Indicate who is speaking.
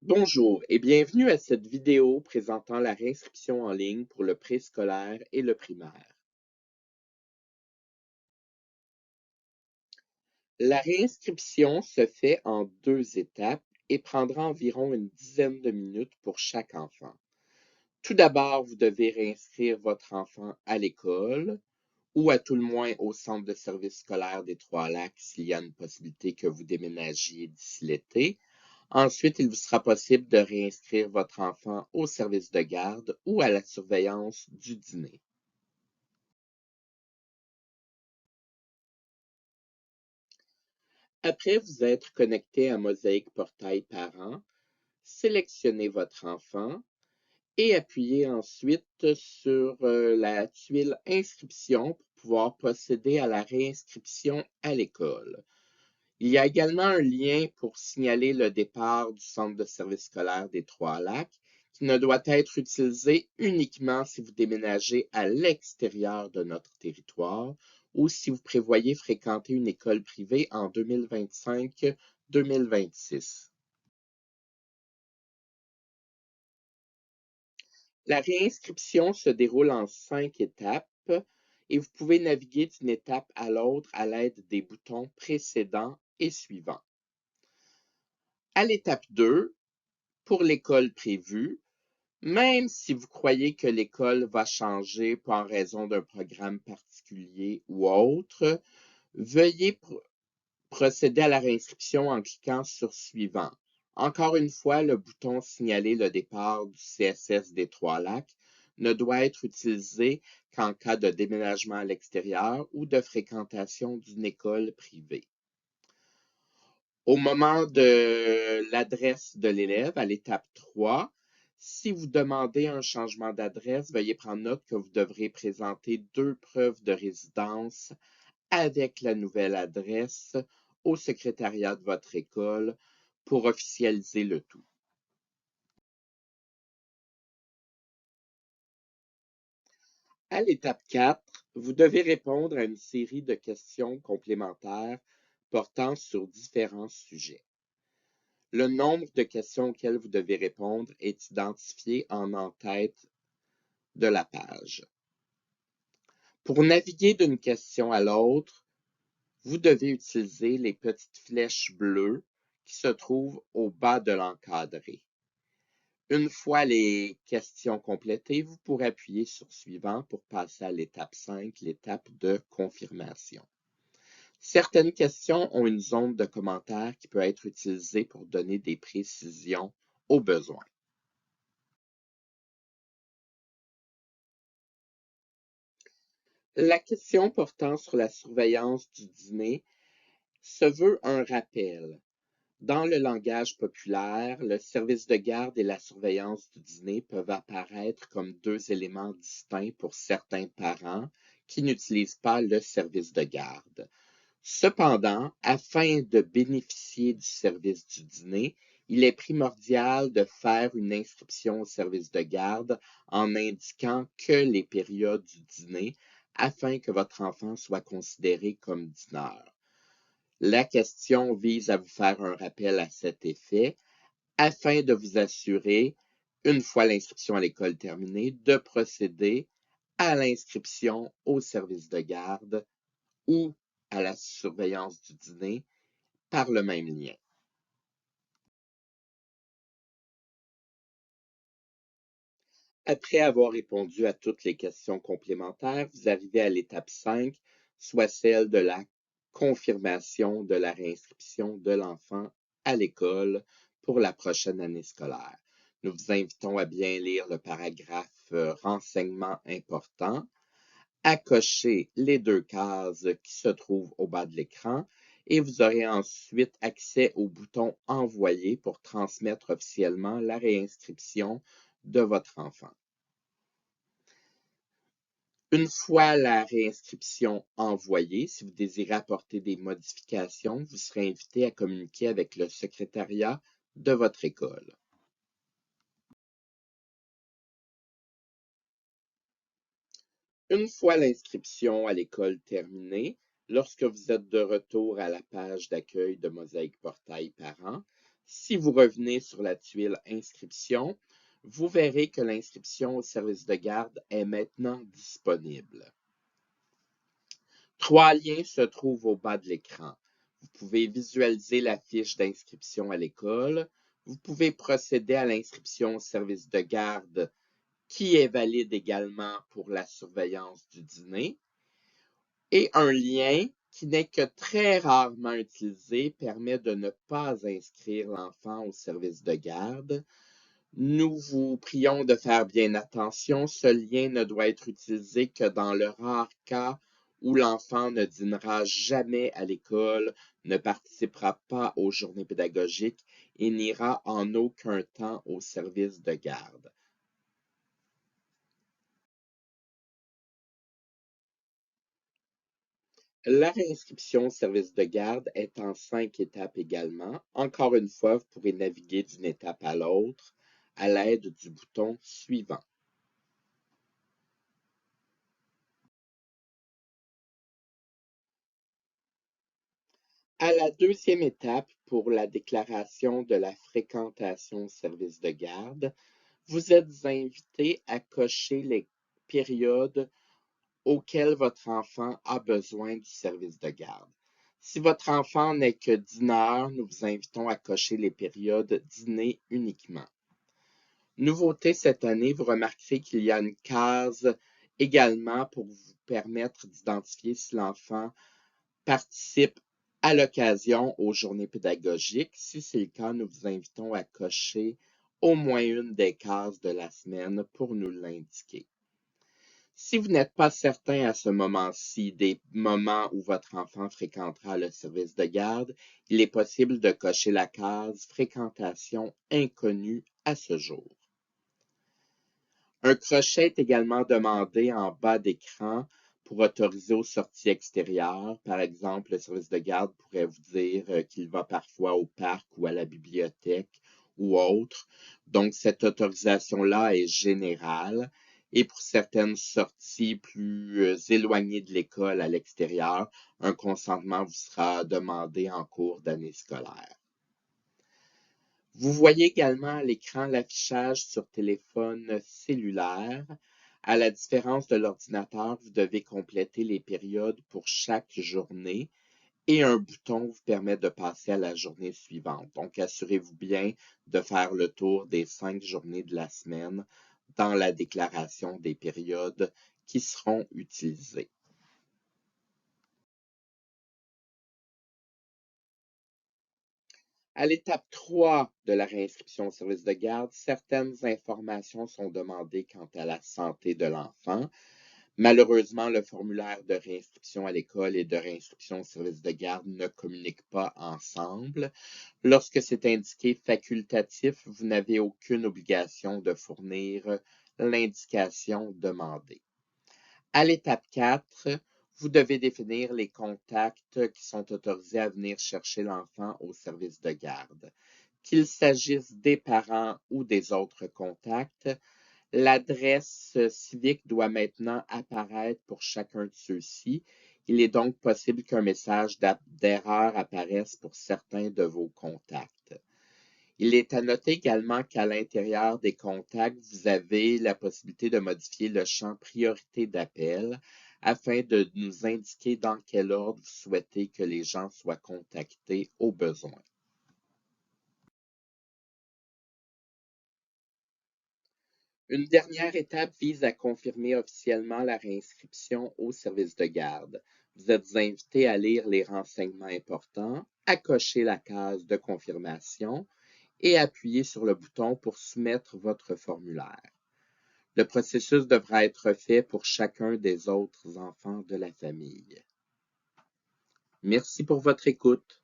Speaker 1: Bonjour et bienvenue à cette vidéo présentant la réinscription en ligne pour le préscolaire et le primaire. La réinscription se fait en 2 étapes et prendra environ une dizaine de minutes pour chaque enfant. Tout d'abord, vous devez réinscrire votre enfant à l'école ou à tout le moins au centre de service scolaire des Trois-Lacs s'il y a une possibilité que vous déménagiez d'ici l'été. Ensuite, il vous sera possible de réinscrire votre enfant au service de garde ou à la surveillance du dîner. Après vous être connecté à Mosaïque Portail Parents, sélectionnez votre enfant et appuyez ensuite sur la tuile Inscription pour pouvoir procéder à la réinscription à l'école. Il y a également un lien pour signaler le départ du centre de service scolaire des Trois-Lacs qui ne doit être utilisé uniquement si vous déménagez à l'extérieur de notre territoire ou si vous prévoyez fréquenter une école privée en 2025-2026. La réinscription se déroule en 5 étapes et vous pouvez naviguer d'une étape à l'autre à l'aide des boutons précédents et suivants. À l'étape 2, pour l'école prévue, même si vous croyez que l'école va changer pour en raison d'un programme particulier ou autre, veuillez procéder à la réinscription en cliquant sur Suivant. Encore une fois, le bouton Signaler le départ du CSS des Trois-Lacs ne doit être utilisé qu'en cas de déménagement à l'extérieur ou de fréquentation d'une école privée. Au moment de l'adresse de l'élève, à l'étape 3, si vous demandez un changement d'adresse, veuillez prendre note que vous devrez présenter 2 preuves de résidence avec la nouvelle adresse au secrétariat de votre école pour officialiser le tout. À l'étape 4, vous devez répondre à une série de questions complémentaires portant sur différents sujets. Le nombre de questions auxquelles vous devez répondre est identifié en en-tête de la page. Pour naviguer d'une question à l'autre, vous devez utiliser les petites flèches bleues qui se trouvent au bas de l'encadré. Une fois les questions complétées, vous pourrez appuyer sur Suivant pour passer à l'étape 5, l'étape de confirmation. Certaines questions ont une zone de commentaires qui peut être utilisée pour donner des précisions au besoin. La question portant sur la surveillance du dîner se veut un rappel. Dans le langage populaire, le service de garde et la surveillance du dîner peuvent apparaître comme 2 éléments distincts pour certains parents qui n'utilisent pas le service de garde. Cependant, afin de bénéficier du service du dîner, il est primordial de faire une inscription au service de garde en indiquant que les périodes du dîner afin que votre enfant soit considéré comme dîneur. La question vise à vous faire un rappel à cet effet afin de vous assurer, une fois l'inscription à l'école terminée, de procéder à l'inscription au service de garde ou à la surveillance du dîner par le même lien. Après avoir répondu à toutes les questions complémentaires, vous arrivez à l'étape 5, soit celle de la confirmation de la réinscription de l'enfant à l'école pour la prochaine année scolaire. Nous vous invitons à bien lire le paragraphe renseignements importants, à cocher les 2 cases qui se trouvent au bas de l'écran et vous aurez ensuite accès au bouton Envoyer pour transmettre officiellement la réinscription de votre enfant. Une fois la réinscription envoyée, si vous désirez apporter des modifications, vous serez invité à communiquer avec le secrétariat de votre école. Une fois l'inscription à l'école terminée, lorsque vous êtes de retour à la page d'accueil de Mosaïque Portail Parents, Si vous revenez sur la tuile Inscription, vous verrez que l'inscription au service de garde est maintenant disponible. 3 liens se trouvent au bas de l'écran. Vous pouvez visualiser la fiche d'inscription à l'école. Vous pouvez procéder à l'inscription au service de garde qui est valide également pour la surveillance du dîner. Et un lien qui n'est que très rarement utilisé permet de ne pas inscrire l'enfant au service de garde. Nous vous prions de faire bien attention, ce lien ne doit être utilisé que dans le rare cas où l'enfant ne dînera jamais à l'école, ne participera pas aux journées pédagogiques et n'ira en aucun temps au service de garde. La réinscription au service de garde est en 5 étapes également. Encore une fois, vous pourrez naviguer d'une étape à l'autre à l'aide du bouton suivant. À la deuxième étape, pour la déclaration de la fréquentation au service de garde, vous êtes invité à cocher les périodes auxquelles votre enfant a besoin du service de garde. Si votre enfant n'est que dîneur, nous vous invitons à cocher les périodes dîner uniquement. Nouveauté cette année, vous remarquerez qu'il y a une case également pour vous permettre d'identifier si l'enfant participe à l'occasion aux journées pédagogiques. Si c'est le cas, nous vous invitons à cocher au moins une des cases de la semaine pour nous l'indiquer. Si vous n'êtes pas certain à ce moment-ci des moments où votre enfant fréquentera le service de garde, il est possible de cocher la case fréquentation inconnue à ce jour. Un crochet est également demandé en bas d'écran pour autoriser aux sorties extérieures. Par exemple, le service de garde pourrait vous dire qu'il va parfois au parc ou à la bibliothèque ou autre. Donc, cette autorisation-là est générale. Et pour certaines sorties plus éloignées de l'école à l'extérieur, un consentement vous sera demandé en cours d'année scolaire. Vous voyez également à l'écran l'affichage sur téléphone cellulaire. À la différence de l'ordinateur, vous devez compléter les périodes pour chaque journée et un bouton vous permet de passer à la journée suivante. Donc, assurez-vous bien de faire le tour des 5 journées de la semaine dans la déclaration des périodes qui seront utilisées. À l'étape 3 de la réinscription au service de garde, certaines informations sont demandées quant à la santé de l'enfant. Malheureusement, le formulaire de réinscription à l'école et de réinscription au service de garde ne communiquent pas ensemble. Lorsque c'est indiqué facultatif, vous n'avez aucune obligation de fournir l'indication demandée. À l'étape 4, vous devez définir les contacts qui sont autorisés à venir chercher l'enfant au service de garde. Qu'il s'agisse des parents ou des autres contacts, l'adresse civique doit maintenant apparaître pour chacun de ceux-ci. Il est donc possible qu'un message d'erreur apparaisse pour certains de vos contacts. Il est à noter également qu'à l'intérieur des contacts, vous avez la possibilité de modifier le champ priorité d'appel afin de nous indiquer dans quel ordre vous souhaitez que les gens soient contactés au besoin. Une dernière étape vise à confirmer officiellement la réinscription au service de garde. Vous êtes invité à lire les renseignements importants, à cocher la case de confirmation et appuyer sur le bouton pour soumettre votre formulaire. Le processus devra être fait pour chacun des autres enfants de la famille. Merci pour votre écoute.